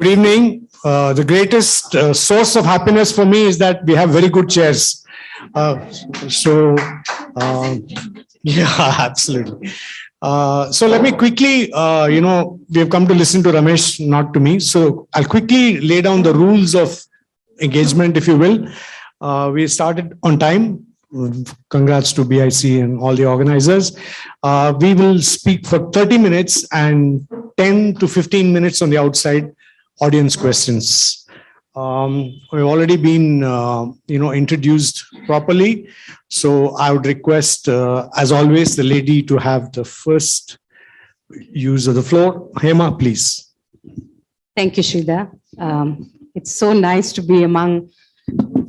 Good evening. The greatest source of happiness for me is that we have very good chairs. So, yeah, absolutely. So let me quickly, we have come to listen to Ramesh, not to me. So I'll quickly lay down the rules of engagement, if you will. We started on time. Congrats to BIC and all the organizers. We will speak for 30 minutes and 10 to 15 minutes on the outside audience questions. We've already been, introduced properly. So I would request, as always, the lady to have the first use of the floor. Hema, please. Thank you, Sridhar. It's so nice to be among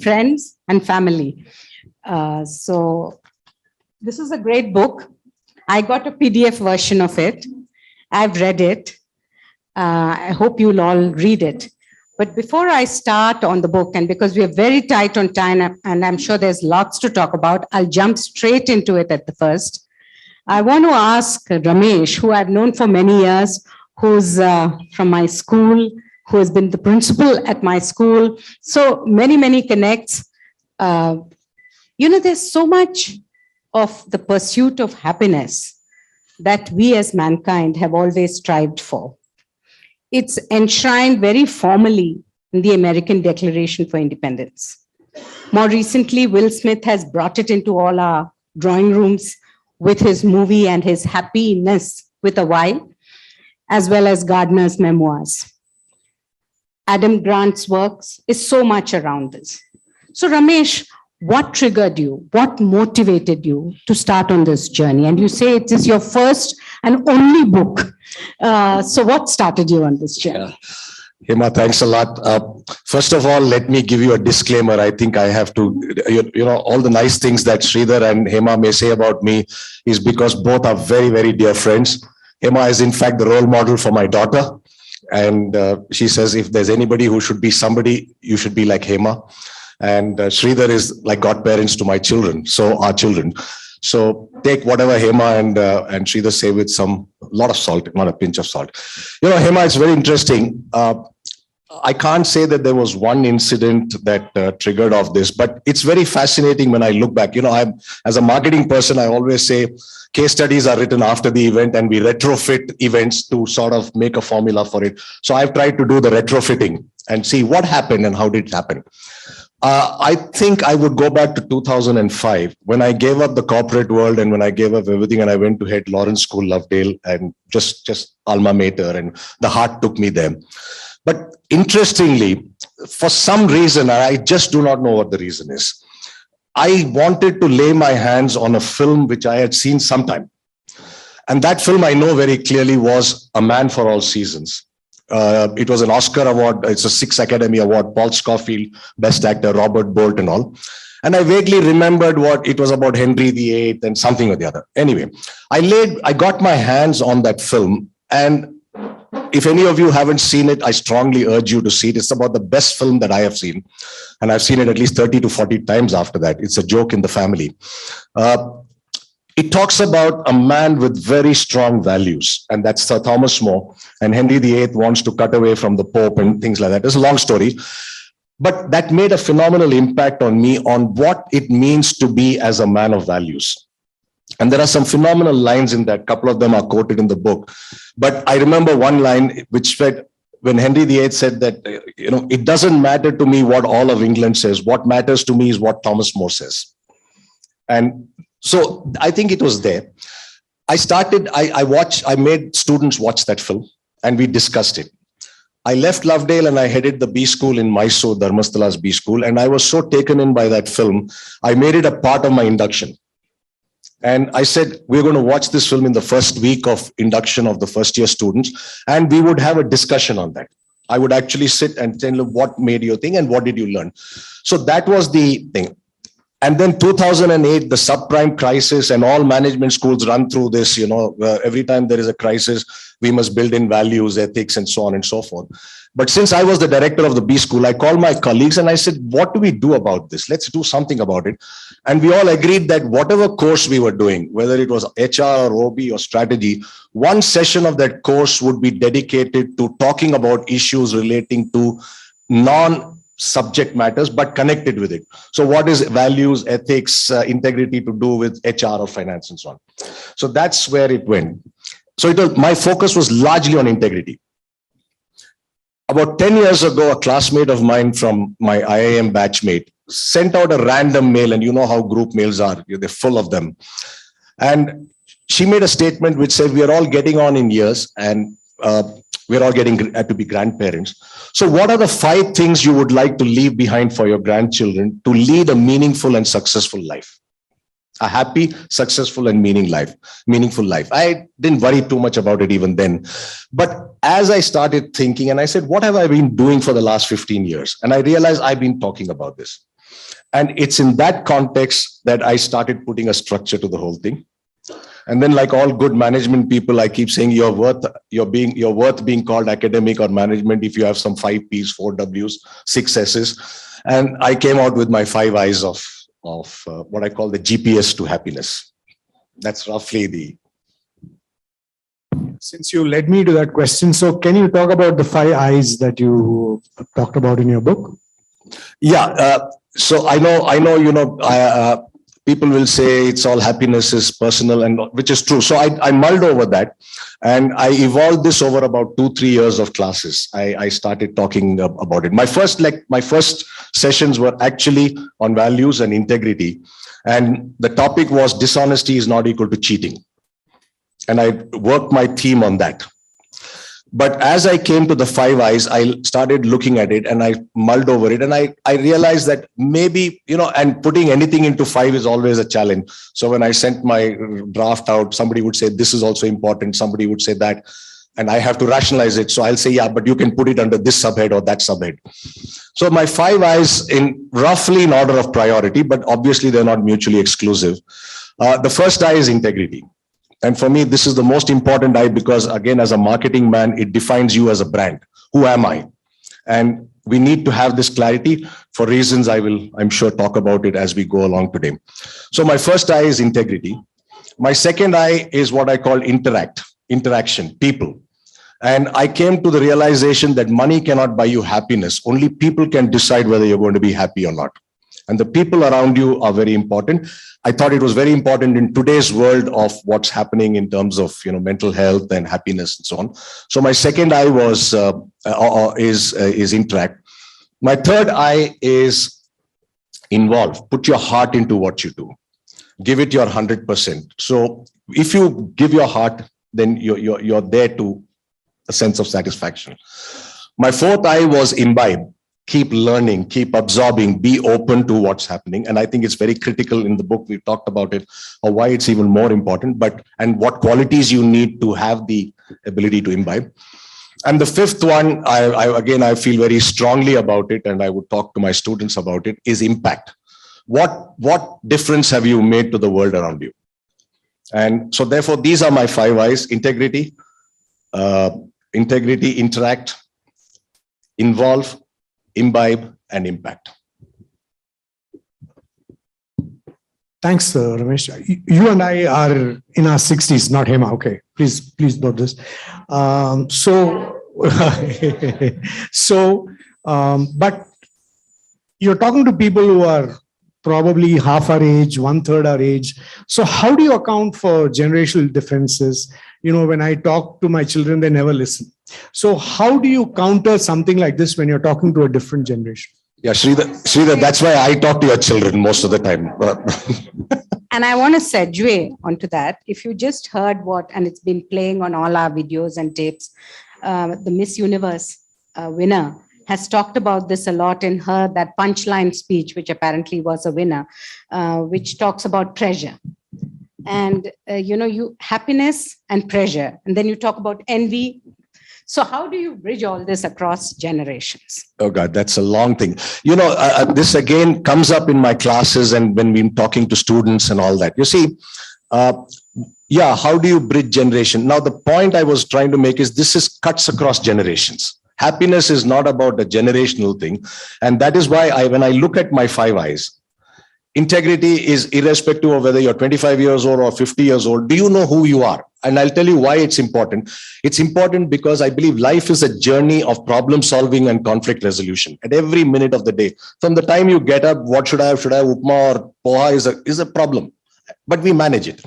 friends and family. So this is a great book. I got a PDF version of it. I've read it. I hope you'll all read it. But before I start on the book, and because we are very tight on time, and I'm sure there's lots to talk about, I'll jump straight into it at the first. I want to ask Ramesh, who I've known for many years, who's from my school, who has been the principal at my school. So many connects. There's so much of the pursuit of happiness that we as mankind have always strived for. It's enshrined very formally in the American Declaration for Independence. More recently, Will Smith has brought it into all our drawing rooms with his movie and his Happiness with a Y, as well as Gardner's memoirs. Adam Grant's works is so much around this. So Ramesh, what triggered you? What motivated you to start on this journey? And you say it is your first and only book. So what started you on this journey? Hema, thanks a lot. First of all, let me give you a disclaimer. I think I have to, all the nice things that Sridhar and Hema may say about me is because both are very dear friends. Hema is in fact the role model for my daughter. And she says, if there's anybody who should be somebody, you should be like Hema. And Sridhar is like godparents to my children, so our children. So take whatever Hema and Sridhar say with lot of salt, not a pinch of salt. Hema, it's very interesting. I can't say that there was one incident that triggered off this, but it's very fascinating when I look back. As a marketing person, I always say case studies are written after the event and we retrofit events to sort of make a formula for it. So I've tried to do the retrofitting and see what happened and how did it happen. I think I would go back to 2005 when I gave up the corporate world and when I gave up everything and I went to head Lawrence School, Lovedale, and just alma mater, and the heart took me there. But interestingly, for some reason, I just do not know what the reason is. I wanted to lay my hands on a film which I had seen sometime. And that film I know very clearly was A Man for All Seasons. It was an Oscar award. It's a 6th Academy Award. Paul Scofield, Best Actor, Robert Bolt and all. And I vaguely remembered what it was about Henry VIII and something or the other. Anyway, I got my hands on that film. And if any of you haven't seen it, I strongly urge you to see it. It's about the best film that I have seen. And I've seen it at least 30 to 40 times after that. It's a joke in the family. It talks about a man with very strong values, and that's Sir Thomas More. And Henry VIII wants to cut away from the Pope and things like that. It's a long story, but that made a phenomenal impact on me on what it means to be as a man of values. And there are some phenomenal lines in that. A couple of them are quoted in the book. But I remember one line which said, when Henry VIII said that, it doesn't matter to me what all of England says. What matters to me is what Thomas More says. And so I think it was there. I made students watch that film and we discussed it. I left Lovedale and I headed the B school in Mysore, Dharmasthala's B school. And I was so taken in by that film, I made it a part of my induction. And I said, we're going to watch this film in the first week of induction of the first year students. And we would have a discussion on that. I would actually sit and tell them what made you think and what did you learn? So that was the thing. And then 2008, the subprime crisis, and all management schools run through this, every time there is a crisis, we must build in values, ethics, and so on and so forth. But since I was the director of the B school, I called my colleagues and I said, what do we do about this? Let's do something about it. And we all agreed that whatever course we were doing, whether it was HR or OB or strategy, one session of that course would be dedicated to talking about issues relating to non-subject matters, but connected with it. So what is values, ethics, integrity to do with HR or finance and so on. So that's where it went. So my focus was largely on integrity. About 10 years ago, a classmate of mine from my IIM batchmate sent out a random mail, and you know how group mails are, they're full of them. And she made a statement which said, we are all getting on in years and we're all getting to be grandparents. So what are the 5 things you would like to leave behind for your grandchildren to lead a meaningful and successful life? A happy, successful, and meaningful life. I didn't worry too much about it even then. But as I started thinking, and I said, what have I been doing for the last 15 years? And I realized I've been talking about this. And it's in that context that I started putting a structure to the whole thing. And then, like all good management people, I keep saying you're worth being called academic or management if you have some 5 P's, 4 W's, 6 S's. And I came out with my 5 I's of what I call the GPS to happiness. That's roughly the. Since you led me to that question, so can you talk about the 5 I's that you talked about in your book? Yeah. So I know, people will say it's all happiness is personal, and which is true. So I mulled over that and I evolved this over about 2-3 years of classes. I started talking about it. My first sessions were actually on values and integrity. And the topic was dishonesty is not equal to cheating. And I worked my theme on that. But as I came to the 5 I's, I started looking at it and I mulled over it. And I realized that maybe, and putting anything into 5 is always a challenge. So when I sent my draft out, somebody would say, this is also important. Somebody would say that, and I have to rationalize it. So I'll say, yeah, but you can put it under this subhead or that subhead. So my 5 I's roughly in order of priority, but obviously they're not mutually exclusive. The first I is integrity. And for me, this is the most important I, because again, as a marketing man, it defines you as a brand. Who am I? And we need to have this clarity for reasons I will, I'm sure, talk about it as we go along today. So my first I is integrity. My second I is what I call interaction, people. And I came to the realization that money cannot buy you happiness. Only people can decide whether you're going to be happy or not. And the people around you are very important. I thought it was very important in today's world of what's happening in terms of mental health and happiness and so on. So my second I was is interact. My third I is involve. Put your heart into what you do. Give it your 100%. So if you give your heart, then you're there to a sense of satisfaction. My fourth I was imbibe. Keep learning, keep absorbing, be open to what's happening. And I think it's very critical in the book. We've talked about it, or why it's even more important, and what qualities you need to have the ability to imbibe. And the fifth one, I feel very strongly about it, and I would talk to my students about it, is impact. What difference have you made to the world around you? And so therefore, these are my 5 I's: integrity, interact, involve, imbibe, and impact. Thanks, Ramesh. You and I are in our 60s, not Hema. Okay, please note this. But you're talking to people who are probably half our age, 1/3 our age. So how do you account for generational differences? When I talk to my children, they never listen. So how do you counter something like this when you're talking to a different generation? Yeah, Sridhar, that's why I talk to your children most of the time. And I want to segue onto that. If you just heard and it's been playing on all our videos and tapes, the Miss Universe winner has talked about this a lot in that punchline speech, which apparently was a winner, which talks about pressure. And, happiness and pressure. And then you talk about envy. So how do you bridge all this across generations? Oh God, that's a long thing. This again comes up in my classes and when we're talking to students and all that. You see, how do you bridge generation? Now, the point I was trying to make is cuts across generations. Happiness is not about a generational thing. And that is why when I look at my 5 eyes, integrity is irrespective of whether you're 25 years old or 50 years old. Do you know who you are? And I'll tell you why it's important. It's important because I believe life is a journey of problem solving and conflict resolution at every minute of the day. From the time you get up, what should I have? Should I have upma or poha is a problem, but we manage it.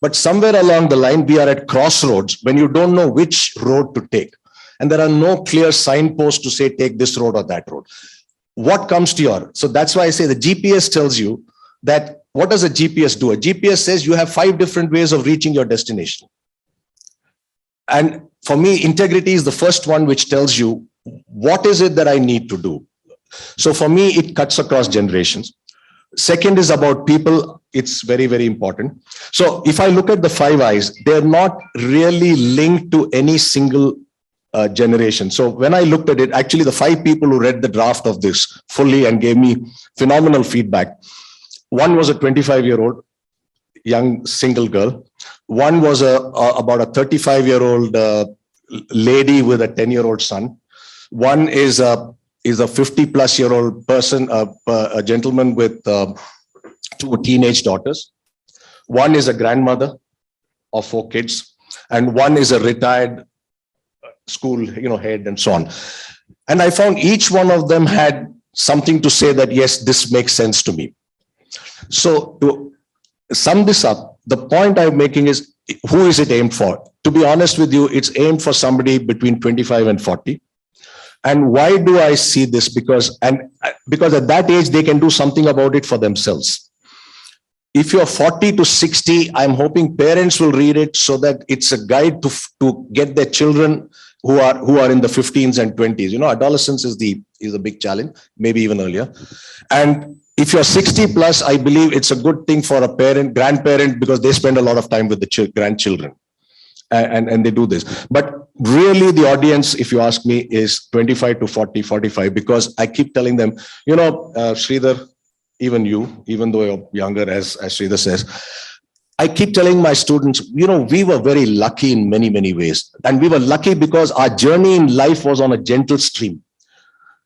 But somewhere along the line, we are at crossroads when you don't know which road to take. And there are no clear signposts to say, take this road or that road. What comes to your, so that's why I say the GPS tells you that what does a GPS do? A GPS says you have 5 different ways of reaching your destination. And for me, integrity is the first one which tells you what is it that I need to do. So for me, it cuts across generations. Second is about people. It's very, very important. So if I look at the 5 eyes, they're not really linked to any single generation. So when I looked at it, actually the 5 people who read the draft of this fully and gave me phenomenal feedback. One was a 25-year-old young single girl. One was about a 35-year-old lady with a 10-year-old son. One is a 50-plus-year-old person, a gentleman with 2 teenage daughters. One is a grandmother of 4 kids, and one is a retired school, head and so on. And I found each one of them had something to say that, yes, this makes sense to me. So to sum this up, the point I'm making is, who is it aimed for? To be honest with you, it's aimed for somebody between 25 and 40. And why do I see this? Because at that age, they can do something about it for themselves. If you're 40 to 60, I'm hoping parents will read it so that it's a guide to get their children who are in the 15s and 20s. Adolescence is a big challenge, maybe even earlier. And if you're 60 plus, I believe it's a good thing for a grandparent, because they spend a lot of time with the grandchildren. And they do this. But really the audience, if you ask me, is 25 to 40, 45, because I keep telling them, Sridhar, even you, even though you're younger, as Sridhar says, I keep telling my students, we were very lucky in many, many ways. And we were lucky because our journey in life was on a gentle stream.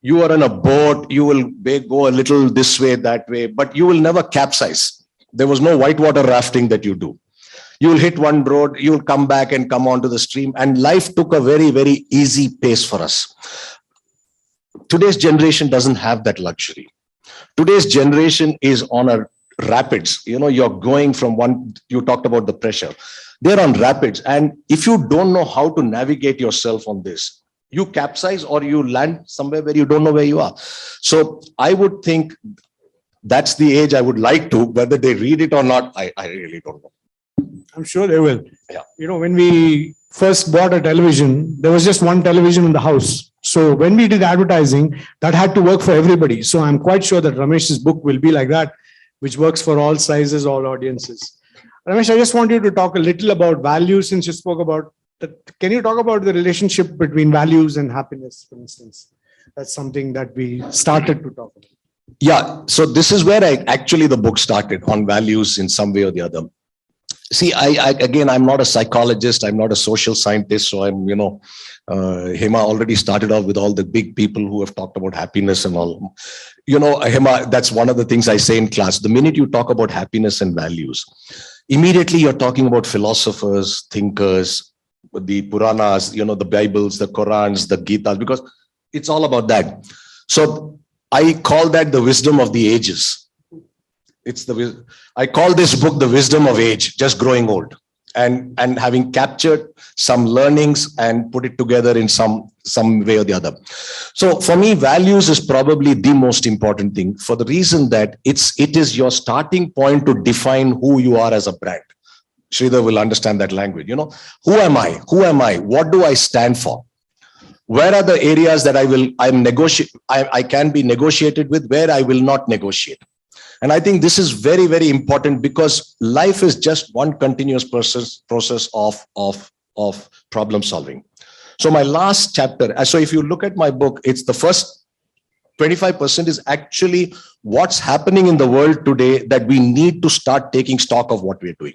You are on a boat, you will go a little this way, that way, but you will never capsize. There was no whitewater rafting that you do. You will hit one road, you will come back and come onto the stream. And life took a very, very easy pace for us. Today's generation doesn't have that luxury. Today's generation is on a rapids. You're going from one, you talked about the pressure. They're on rapids. And if you don't know how to navigate yourself on this, you capsize or you land somewhere where you don't know where you are. So I would think that's the age I would like to, whether they read it or not, I really don't know. I'm sure they will. Yeah. When we first bought a television, there was just one television in the house. So when we did advertising, that had to work for everybody. So I'm quite sure that Ramesh's book will be like that, which works for all sizes, all audiences. Ramesh, I just want you to talk a little about values, since you spoke about that. Can you talk about the relationship between values and happiness, for instance? That's something that we started to talk about. Yeah. So this is where the book started, on values in some way or the other. See, I'm not a psychologist. I'm not a social scientist. So Hema already started off with all the big people who have talked about happiness and all. Hema, that's one of the things I say in class. The minute you talk about happiness and values, immediately you're talking about philosophers, thinkers, the Puranas, the Bibles, the Qurans, the Gitas, because it's all about that. So I call that the wisdom of the ages. I call this book the wisdom of age, just growing old, and having captured some learnings and put it together in some way or the other. So for me, values is probably the most important thing, for the reason that it is your starting point to define who you are as a brand. Sridhar will understand that language. Who am I? Who am I? What do I stand for? Where are the areas that I can be negotiated with, where I will not negotiate? And I think this is very, very important, because life is just one continuous process of problem solving. So my last chapter, so if you look at my book, it's the first 25% is actually what's happening in the world today that we need to start taking stock of what we're doing.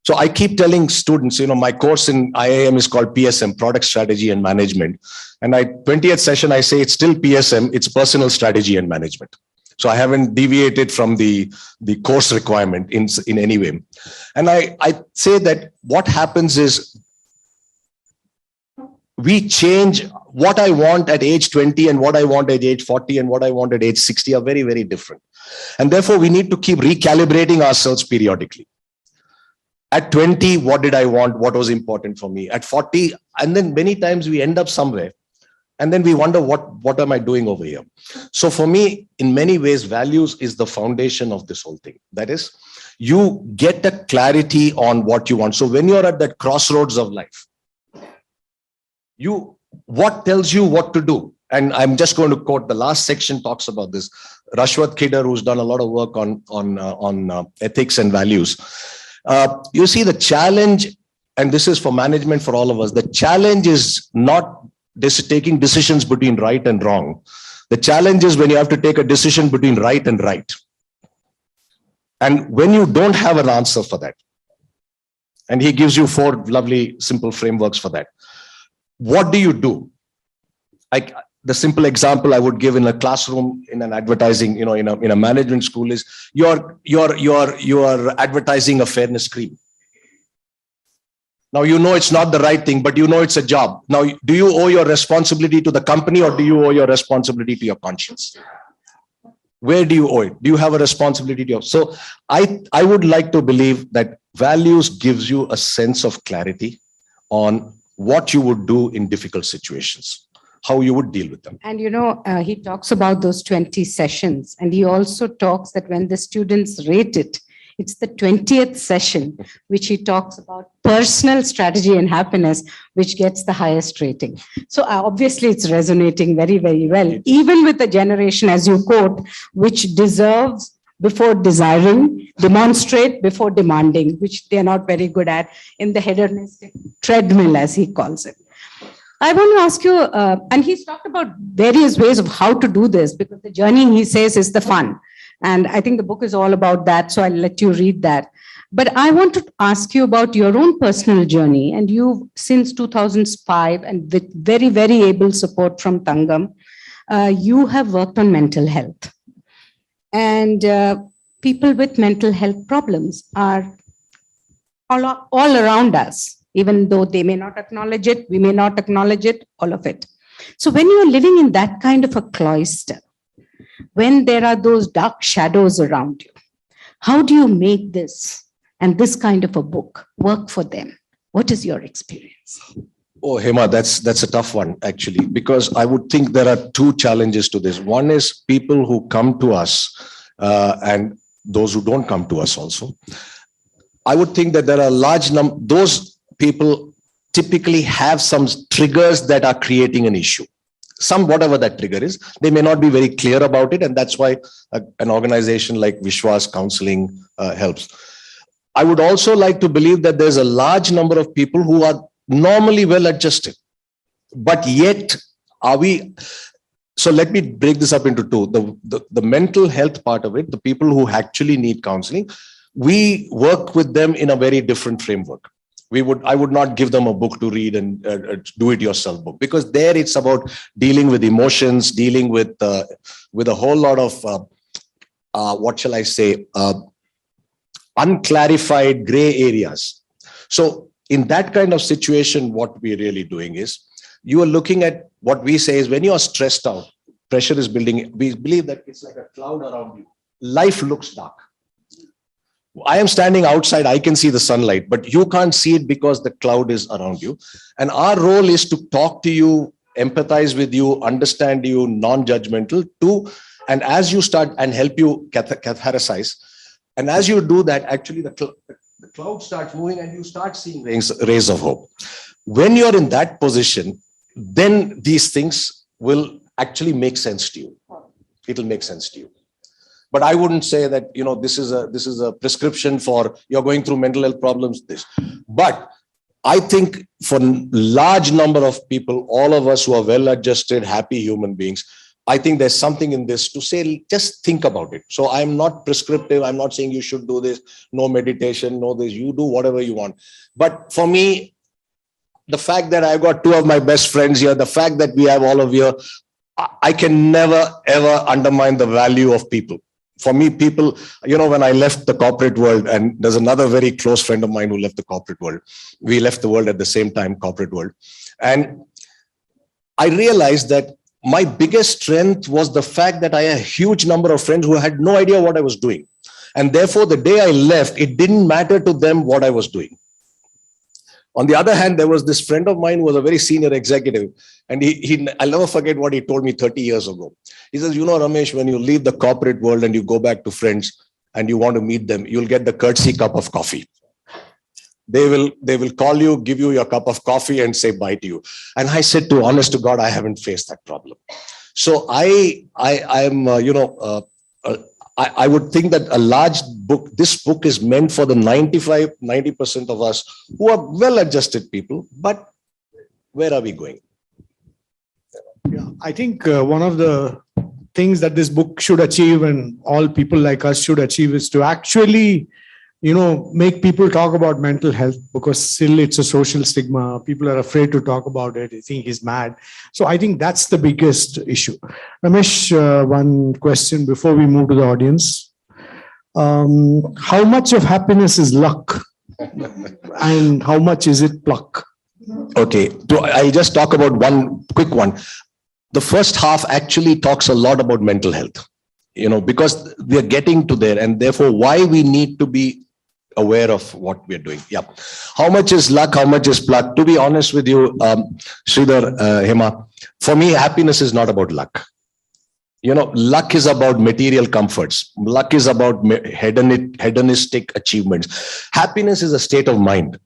So I keep telling students, my course in IIM is called PSM, Product Strategy and Management. And 20th session, I say it's still PSM, it's Personal Strategy and Management. So I haven't deviated from the course requirement in any way. And I say that what happens is we change. What I want at age 20 and what I want at age 40 and what I want at age 60 are very, very different. And therefore, we need to keep recalibrating ourselves periodically. At 20, what did I want? What was important for me? At 40, and then many times we end up somewhere and then we wonder, what am I doing over here? So for me, in many ways, values is the foundation of this whole thing. That is, you get a clarity on what you want. So when you're at that crossroads of life, what tells you what to do? And I'm just going to quote, the last section talks about this. Rashwat Khidar, who's done a lot of work on ethics and values. You see, the challenge, and this is for management for all of us, the challenge is not taking decisions between right and wrong. The challenge is when you have to take a decision between right and right. And when you don't have an answer for that, and he gives you 4 lovely, simple frameworks for that. What do you do? The simple example I would give in a classroom, in an advertising, in a management school is you're advertising a fairness cream. Now, it's not the right thing, but it's a job. Now, do you owe your responsibility to the company or do you owe your responsibility to your conscience? Where do you owe it? Do you have a responsibility to So I would like to believe that values gives you a sense of clarity on what you would do in difficult situations, how you would deal with them. And he talks about those 20 sessions, and he also talks that when the students rate it, it's the 20th session, which he talks about personal strategy and happiness, which gets the highest rating. So obviously it's resonating very, very well, even with the generation, as you quote, which deserves before desiring, demonstrate before demanding, which they're not very good at in the hedonistic treadmill, as he calls it. I want to ask you, and he's talked about various ways of how to do this, because the journey, he says, is the fun. And I think the book is all about that, so I'll let you read that. But I want to ask you about your own personal journey. And you, since 2005, and with very, very able support from Tangam, you have worked on mental health. And people with mental health problems are all around us. Even though they may not acknowledge it, we may not acknowledge it, all of it. So when you're living in that kind of a cloister, when there are those dark shadows around you, how do you make this and this kind of a book work for them? What is your experience? Oh, Hema, that's a tough one, actually, because I would think there are 2 challenges to this. One is people who come to us and those who don't come to us also. I would think that there are a large number, those people typically have some triggers that are creating an issue. Whatever that trigger is, they may not be very clear about it. And that's why an organization like Vishwas Counseling helps. I would also like to believe that there's a large number of people who are normally well adjusted, but yet so let me break this up into 2. The mental health part of it, the people who actually need counseling, we work with them in a very different framework. I would not give them a book to read and do it yourself book, because there it's about dealing with emotions, dealing with a whole lot of, what shall I say, unclarified gray areas. So in that kind of situation, what we're really doing is you are looking at what we say is when you are stressed out, pressure is building. We believe that it's like a cloud around you. Life looks dark. I am standing outside, I can see the sunlight, but you can't see it because the cloud is around you. And our role is to talk to you, empathize with you, understand you, non-judgmental, and as you start and help you catharsize. And as you do that, actually the cloud starts moving and you start seeing rays of hope. When you're in that position, then these things will actually make sense to you. It'll make sense to you. But I wouldn't say that, this is a prescription for you're going through mental health problems, But I think for large number of people, all of us who are well-adjusted, happy human beings, I think there's something in this to say, just think about it. So I'm not prescriptive. I'm not saying you should do this, no meditation, no this, you do whatever you want. But for me, the fact that I've got two of my best friends here, the fact that we have all of you, I can never, ever undermine the value of people. For me, people, when I left the corporate world, and there's another very close friend of mine who left the corporate world. We left the world at the same time, corporate world. And I realized that my biggest strength was the fact that I had a huge number of friends who had no idea what I was doing. And therefore, the day I left, it didn't matter to them what I was doing. On the other hand, there was this friend of mine who was a very senior executive. And I'll never forget what he told me 30 years ago. He says, Ramesh, when you leave the corporate world and you go back to friends and you want to meet them, you'll get the courtesy cup of coffee. They will call you, give you your cup of coffee and say bye to you. And I said, honest to God, I haven't faced that problem. So I would think that a large book, this book is meant for the 90% of us who are well-adjusted people, but where are we going? Yeah, I think one of the things that this book should achieve and all people like us should achieve is to actually, make people talk about mental health, because still it's a social stigma. People are afraid to talk about it. They think he's mad. So I think that's the biggest issue. Ramesh, one question before we move to the audience. How much of happiness is luck and how much is it pluck? Okay, I'll just talk about one quick one. The first half actually talks a lot about mental health, because we are getting to there, and therefore why we need to be aware of what we're doing. Yeah. How much is luck? How much is pluck? To be honest with you, Sridhar, Hema, for me, happiness is not about luck. Luck is about material comforts. Luck is about hedonistic achievements. Happiness is a state of mind.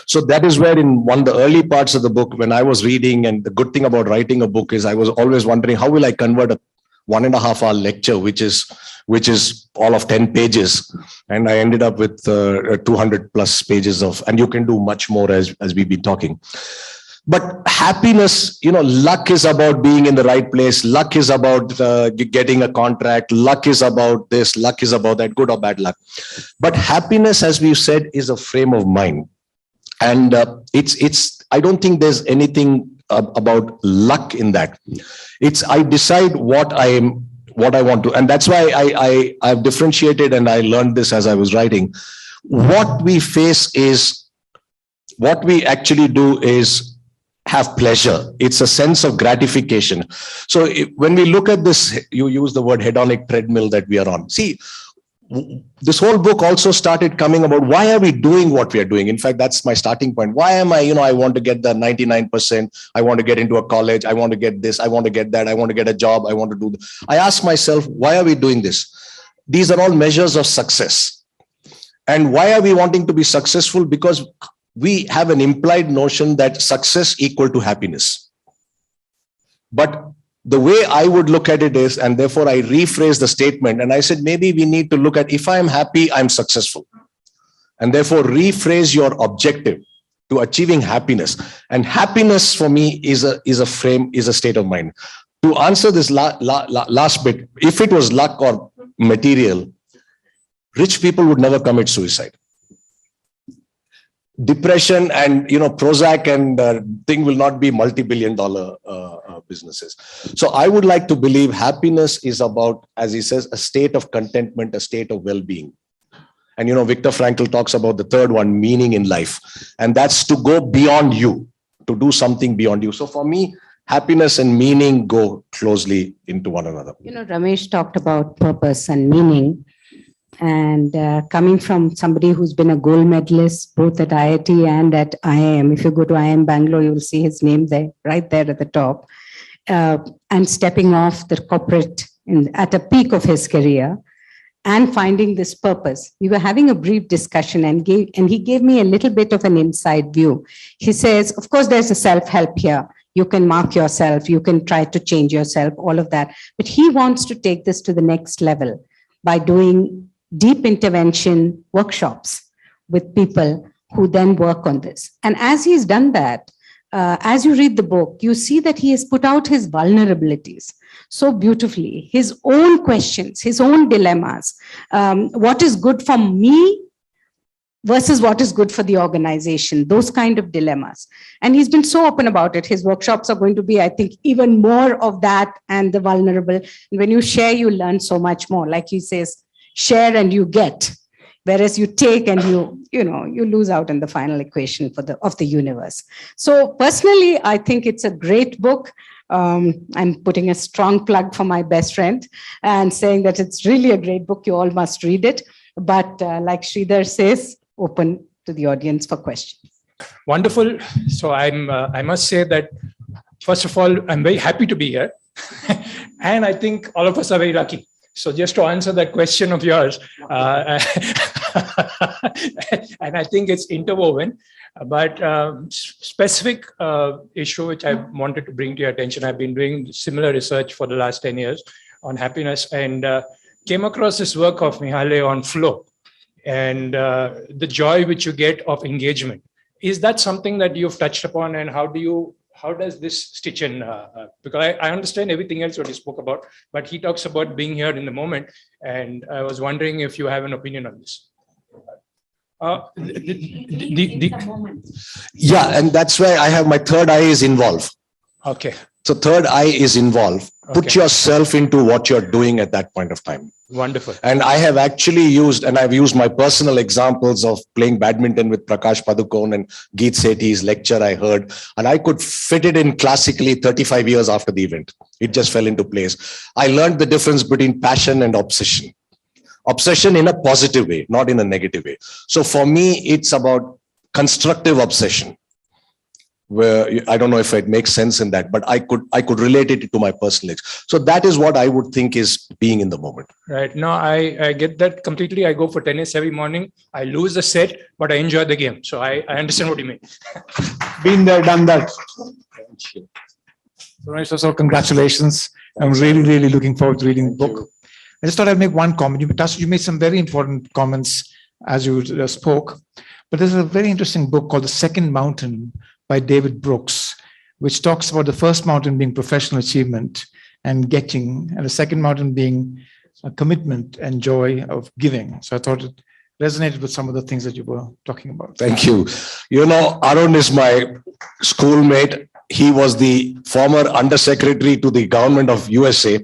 So that is where in one of the early parts of the book, when I was reading, and the good thing about writing a book is I was always wondering, how will I convert a 1.5 hour lecture, which is all of 10 pages. And I ended up with 200 plus pages and you can do much more as we've been talking. But happiness, luck is about being in the right place. Luck is about getting a contract. Luck is about this, luck is about that, good or bad luck. But happiness, as we've said, is a frame of mind. And I don't think there's anything about luck in that. I decide what I want to, and that's why I've differentiated, and I learned this as I was writing. What we actually do is have pleasure. It's a sense of gratification. So when we look at this, you use the word hedonic treadmill that we are on. See, this whole book also started coming about why are we doing what we are doing. In fact, that's my starting point. Why am I want to get the 99%. I want to get into a college. I want to get this. I want to get that. I want to get a job. I want to do that. I ask myself, why are we doing this? These are all measures of success. And why are we wanting to be successful? Because we have an implied notion that success equal to happiness. But the way I would look at it is, and therefore I rephrase the statement, and I said, maybe we need to look at, if I'm happy, I'm successful. And therefore rephrase your objective to achieving happiness. And happiness for me is a state of mind. To answer this last bit, if it was luck or material, rich people would never commit suicide. Depression and Prozac and thing will not be multi-billion-dollar businesses. So I would like to believe happiness is about, as he says, a state of contentment, a state of well-being. And Viktor Frankl talks about the third one, meaning in life, and that's to go beyond you, to do something beyond you. So for me, happiness and meaning go closely into one another. Ramesh talked about purpose and meaning. And coming from somebody who's been a gold medalist, both at IIT and at IIM, if you go to IIM Bangalore, you will see his name there, right there at the top, and stepping off the corporate at a peak of his career and finding this purpose. We were having a brief discussion and he gave me a little bit of an inside view. He says, of course, there's a self-help here. You can mark yourself, you can try to change yourself, all of that. But he wants to take this to the next level by doing deep intervention workshops with people who then work on this. And as he's done that, as you read the book, you see that he has put out his vulnerabilities so beautifully, his own questions, his own dilemmas, what is good for me versus what is good for the organization, those kind of dilemmas. And he's been so open about it. His workshops are going to be, I think, even more of that and the vulnerable. And when you share, you learn so much more. Like he says, share and you get, whereas you take and you lose out in the final equation of the universe. So personally, I think it's a great book. I'm putting a strong plug for my best friend and saying that it's really a great book. You all must read it. But like Sridhar says, open to the audience for questions. Wonderful. So I must say that, first of all, I'm very happy to be here. And I think all of us are very lucky. So just to answer that question of yours, and I think it's interwoven, but specific issue which I wanted to bring to your attention, I've been doing similar research for the last 10 years on happiness and came across this work of Mihaly on flow and the joy which you get of engagement. Is that something that you've touched upon, and how does this stitch in? Because I understand everything else what you spoke about, but he talks about being here in the moment, and I was wondering if you have an opinion on this. Yeah, and that's why I have my third eye is involved. Okay. So third eye is involved. Put Okay. yourself into what you're doing at that point of time. Wonderful. And I have actually I've used my personal examples of playing badminton with Prakash Padukone and Geet Sethi's lecture I heard, and I could fit it in classically 35 years after the event. It just fell into place. I learned the difference between passion and obsession. Obsession in a positive way, not in a negative way. So for me, it's about constructive obsession, where I don't know if it makes sense in that, but I could relate it to my personal experience. So that is what I would think is being in the moment. Right. No, I get that completely. I go for tennis every morning. I lose the set, but I enjoy the game. So I understand what you mean. Been there, done that. So congratulations. I'm really looking forward to reading the book. I just thought I'd make one comment. You made some very important comments as you spoke, but there's a very interesting book called The Second Mountain by David Brooks, which talks about the first mountain being professional achievement and getting, and the second mountain being a commitment and joy of giving. So I thought it resonated with some of the things that you were talking about. Thank you. You know, Arun is my schoolmate. He was the former undersecretary to the government of USA.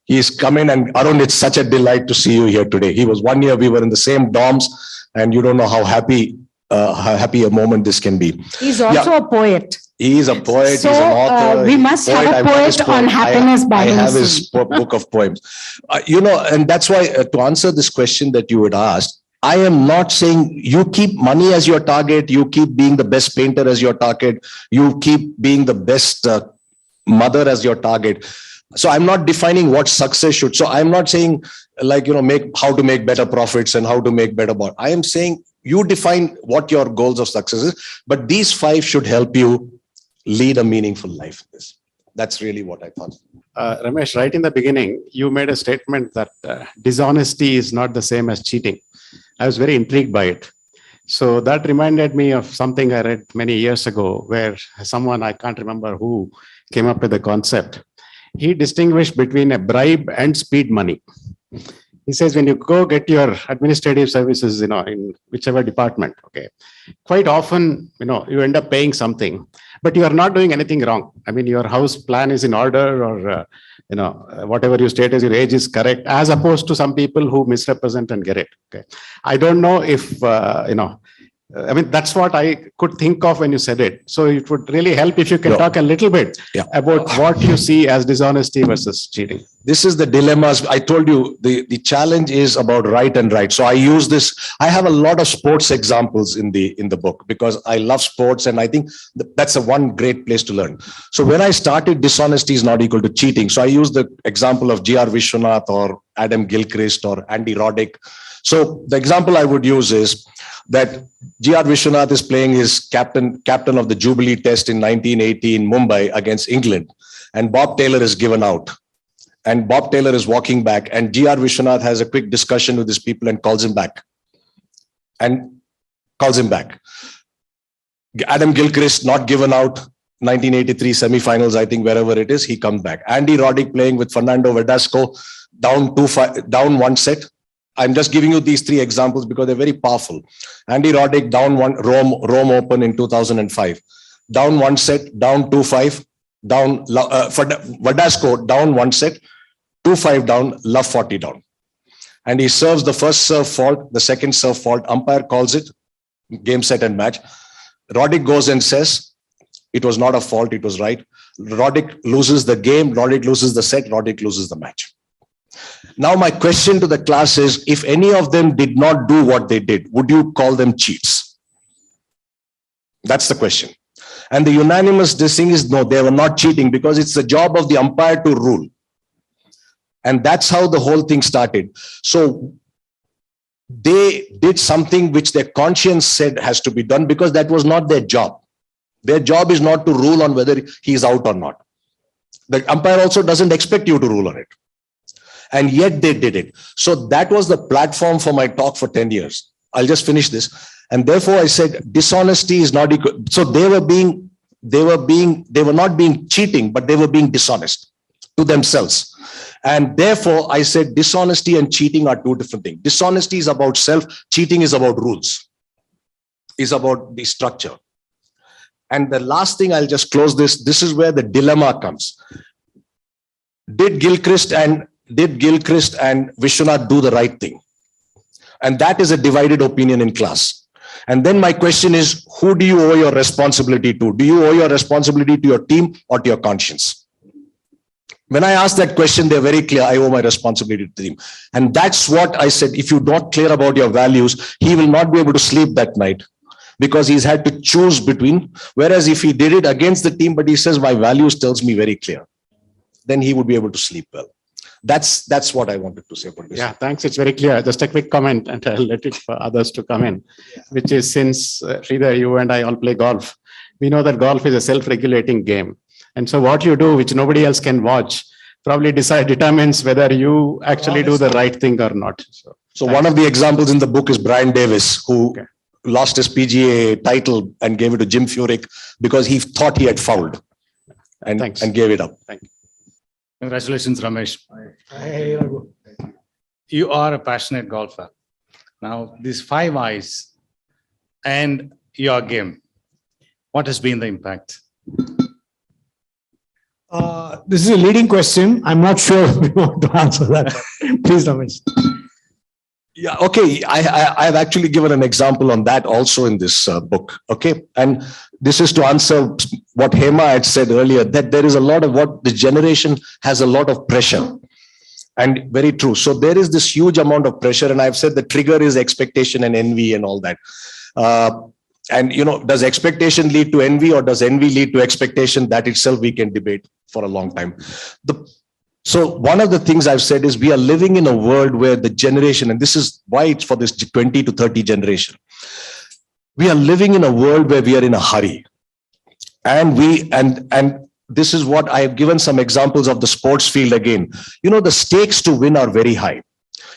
He's come in, and Arun, it's such a delight to see you here today. He was 1 year, we were in the same dorms, and you don't know how happy a moment this can be. He's also a poet. He is a poet, So, he's an author. we must have a I've got his poet on poem. happiness by I him have his book of poems. And that's why to answer this question that you had asked, I am not saying you keep money as your target, you keep being the best painter as your target, you keep being the best mother as your target. So I'm not defining what success should. So I'm not saying how to make better profits and how to make better. I am saying you define what your goals of success is, but these 5 should help you lead a meaningful life. That's really what I thought. Ramesh, right in the beginning, you made a statement that dishonesty is not the same as cheating. I was very intrigued by it. So that reminded me of something I read many years ago, where someone, I can't remember who, came up with the concept. He distinguished between a bribe and speed money. He says, when you go get your administrative services, in whichever department, okay, quite often, you end up paying something, but you are not doing anything wrong. I mean, your house plan is in order, or, whatever you state as your age is correct, as opposed to some people who misrepresent and get it. Okay. I don't know if, that's what I could think of when you said it. So it would really help if you can talk a little bit about what you see as dishonesty versus cheating. This is the dilemmas. I told you the challenge is about right and right. So I use this. I have a lot of sports examples in the book because I love sports, and I think that's one great place to learn. So when I started, dishonesty is not equal to cheating. So I use the example of G.R. Vishwanath or Adam Gilchrist or Andy Roddick. So the example I would use is that G.R. Vishwanath is playing his captain of the Jubilee Test in 1980 in Mumbai against England, and Bob Taylor is given out. And Bob Taylor is walking back, and G.R. Vishwanath has a quick discussion with his people and calls him back. Adam Gilchrist, not given out, 1983 semifinals, I think wherever it is, he comes back. Andy Roddick playing with Fernando Verdasco, down 2-5, down one set. I'm just giving you these three examples because they're very powerful. Andy Roddick down one, Rome Open in 2005, down one set, down 2-5, down for Verdasco down one set, 2-5 down, love 40 down. And he serves the first serve fault, the second serve fault. Umpire calls it game, set, and match. Roddick goes and says, it was not a fault, it was right. Roddick loses the game, Roddick loses the set, Roddick loses the match. Now, my question to the class is, if any of them did not do what they did, would you call them cheats? That's the question. And the unanimous thing is, no, they were not cheating because it's the job of the umpire to rule. And that's how the whole thing started. So they did something which their conscience said has to be done because that was not their job. Their job is not to rule on whether he's out or not. The umpire also doesn't expect you to rule on it. And yet they did it. So that was the platform for my talk for 10 years. I'll just finish this. And therefore I said, dishonesty is not equal. So they were not being cheating, but they were being dishonest to themselves. And therefore I said, dishonesty and cheating are two different things. Dishonesty is about self, cheating is about rules, is about the structure. And the last thing, I'll just close this. This is where the dilemma comes. Did Gilchrist and Vishwanath do the right thing? And that is a divided opinion in class. And then my question is, who do you owe your responsibility to? Do you owe your responsibility to your team or to your conscience? When I ask that question, they're very clear. I owe my responsibility to the team. And that's what I said. If you're not clear about your values, he will not be able to sleep that night because he's had to choose between. Whereas if he did it against the team, but he says, my values tells me very clear, then he would be able to sleep well. That's what I wanted to say about this. Yeah, thanks. It's very clear. Just a quick comment, and I'll let it for others to come in, which is, since Sridhar, you and I all play golf, we know that golf is a self-regulating game. And so what you do, which nobody else can watch, probably determines whether you actually do the right thing or not. So one of the examples in the book is Brian Davis, who lost his PGA title and gave it to Jim Furyk because he thought he had fouled and gave it up. Thank you. Congratulations, Ramesh. You are a passionate golfer. Now, these 5 eyes and your game, what has been the impact? This is a leading question. I'm not sure if we want to answer that. Please, Ramesh. Yeah, okay. I have actually given an example on that also in this book. Okay. And this is to answer what Hema had said earlier, that there is a lot of what the generation has a lot of pressure. And very true. So there is this huge amount of pressure. And I've said the trigger is expectation and envy and all that. And, you know, does expectation lead to envy or does envy lead to expectation? That itself we can debate for a long time. So one of the things I've said is we are living in a world where the generation, and this is why it's for this 20 to 30 generation, we are living in a world where we are in a hurry. And this is what I have given some examples of the sports field again. You know, the stakes to win are very high.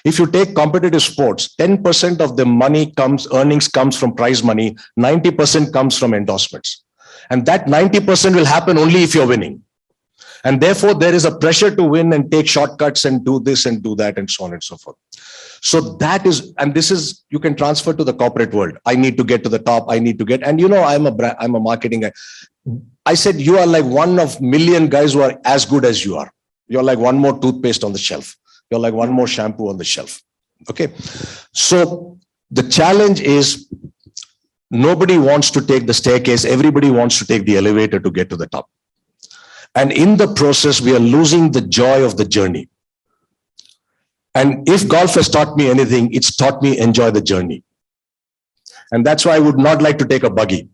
If you take competitive sports, 10% of the earnings comes from prize money, 90% comes from endorsements. And that 90% will happen only if you're winning. And therefore, there is a pressure to win and take shortcuts and do this and do that and so on and so forth. So that is, and this is, you can transfer to the corporate world. I need to get to the top. I need to get, and you know, I'm a marketing guy. I said, you are like one of million guys who are as good as you are. You're like one more toothpaste on the shelf. You're like one more shampoo on the shelf. Okay. So the challenge is nobody wants to take the staircase. Everybody wants to take the elevator to get to the top. And in the process, we are losing the joy of the journey. And if golf has taught me anything, it's taught me enjoy the journey. And that's why I would not like to take a buggy.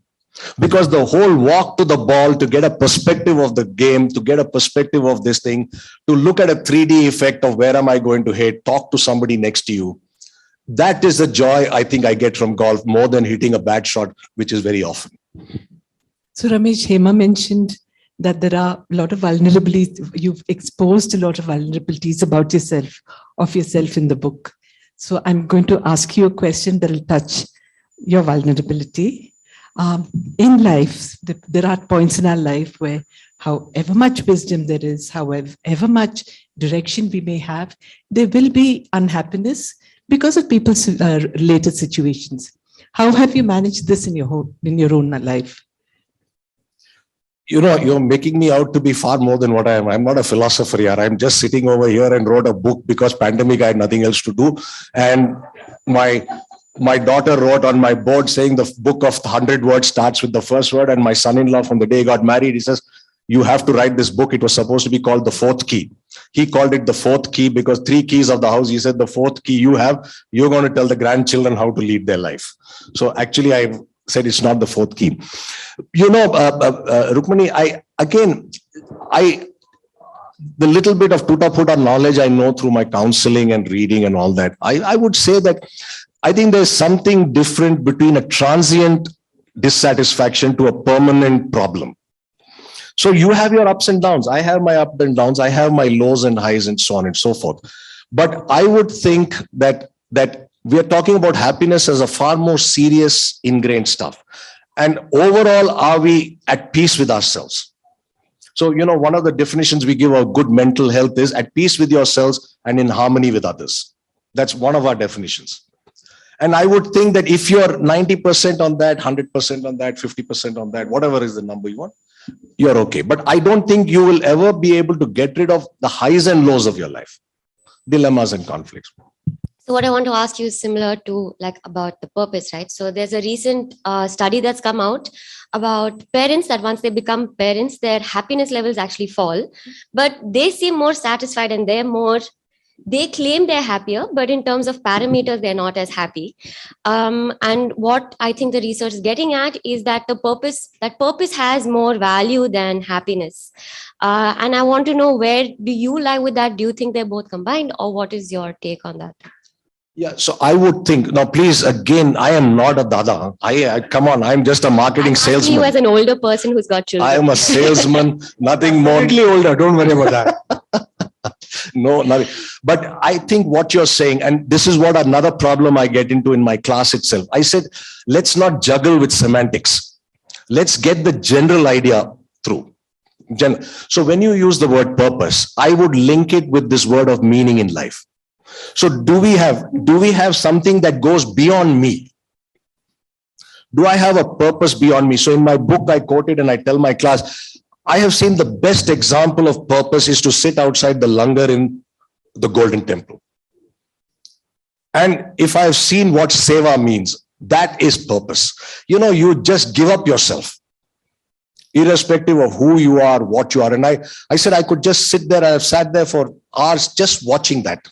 Because the whole walk to the ball, to get a perspective of the game, to get a perspective of this thing, to look at a 3D effect of where am I going to hit, talk to somebody next to you. That is the joy I think I get from golf more than hitting a bad shot, which is very often. So Ramesh, Hema mentioned that there are a lot of vulnerabilities. You've exposed a lot of vulnerabilities about yourself, of yourself in the book. So I'm going to ask you a question that will touch your vulnerability. In life, there are points in our life where however much wisdom there is, however much direction we may have, there will be unhappiness because of people's related situations. How have you managed this in your own life? You know, you're making me out to be far more than what I am. I'm not a philosopher here. I'm just sitting over here and wrote a book because pandemic, I had nothing else to do. And my daughter wrote on my board saying the book of 100 words starts with the first word. And my son-in-law, from the day he got married, he says, you have to write this book. It was supposed to be called The Fourth Key. He called it The Fourth Key because 3 keys of the house. He said, the fourth key you have, you're going to tell the grandchildren how to lead their life. So actually, I said it's not the fourth key. You know, Rukmini, the little bit of tuta-puta knowledge I know through my counseling and reading and all that, I would say that I think there's something different between a transient dissatisfaction to a permanent problem. So you have your ups and downs. I have my ups and downs. I have my lows and highs and so on and so forth. But I would think that we are talking about happiness as a far more serious, ingrained stuff. And overall, are we at peace with ourselves? So, you know, one of the definitions we give of good mental health is at peace with yourselves and in harmony with others. That's one of our definitions. And I would think that if you're 90% on that, 100% on that, 50% on that, whatever is the number you want, you're okay. But I don't think you will ever be able to get rid of the highs and lows of your life, dilemmas and conflicts. So what I want to ask you is similar to like about the purpose, right? So there's a recent study that's come out about parents that once they become parents, their happiness levels actually fall, but they seem more satisfied and they claim they're happier, but in terms of parameters, they're not as happy. And what I think the research is getting at is that purpose has more value than happiness. And I want to know, where do you lie with that? Do you think they're both combined, or what is your take on that? Yeah, so I would think, now please, again, I am not a dada. I come on, I'm just a marketing salesman. You as an older person who's got children. I am a salesman, nothing more. Slightly older, don't worry about that. No, nothing. But I think what you're saying, and this is what another problem I get into in my class itself. I said, let's not juggle with semantics. Let's get the general idea through. So when you use the word purpose, I would link it with this word of meaning in life. So do we have something that goes beyond me? Do I have a purpose beyond me? So in my book, I quoted and I tell my class, I have seen the best example of purpose is to sit outside the langar in the Golden Temple. And if I've seen what seva means, that is purpose. You know, you just give up yourself, irrespective of who you are, what you are. And I said, I could just sit there. I have sat there for hours just watching that.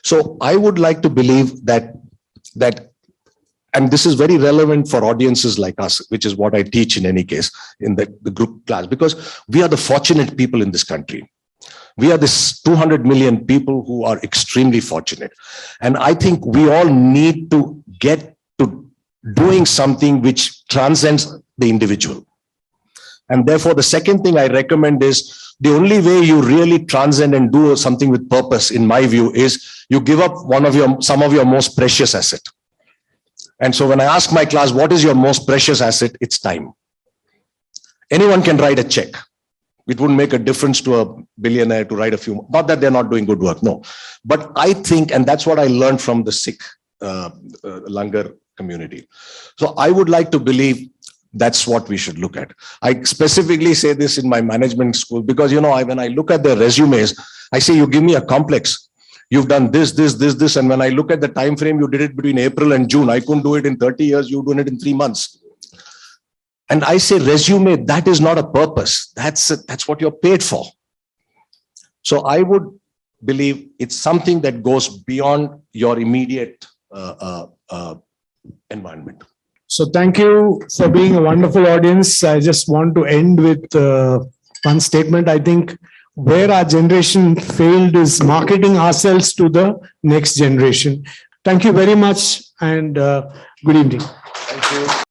So I would like to believe that, and this is very relevant for audiences like us, which is what I teach in any case in the group class, because we are the fortunate people in this country. We are this 200 million people who are extremely fortunate. And I think we all need to get to doing something which transcends the individual. And therefore, the second thing I recommend is the only way you really transcend and do something with purpose, in my view, is you give up some of your most precious asset. And so when I ask my class, what is your most precious asset? It's time. Anyone can write a check. It wouldn't make a difference to a billionaire to write a few, not that they're not doing good work, no. But I think, and that's what I learned from the Sikh Langar community. So I would like to believe that's what we should look at. I specifically say this in my management school because, you know, when I look at their resumes, I say, you give me a complex. You've done this. And when I look at the time frame, you did it between April and June. I couldn't do it in 30 years. You're doing it in 3 months. And I say, resume, that is not a purpose. That's what you're paid for. So I would believe it's something that goes beyond your immediate environment. So thank you for being a wonderful audience. I just want to end with one statement. I think where our generation failed is marketing ourselves to the next generation. Thank you very much and good evening. Thank you.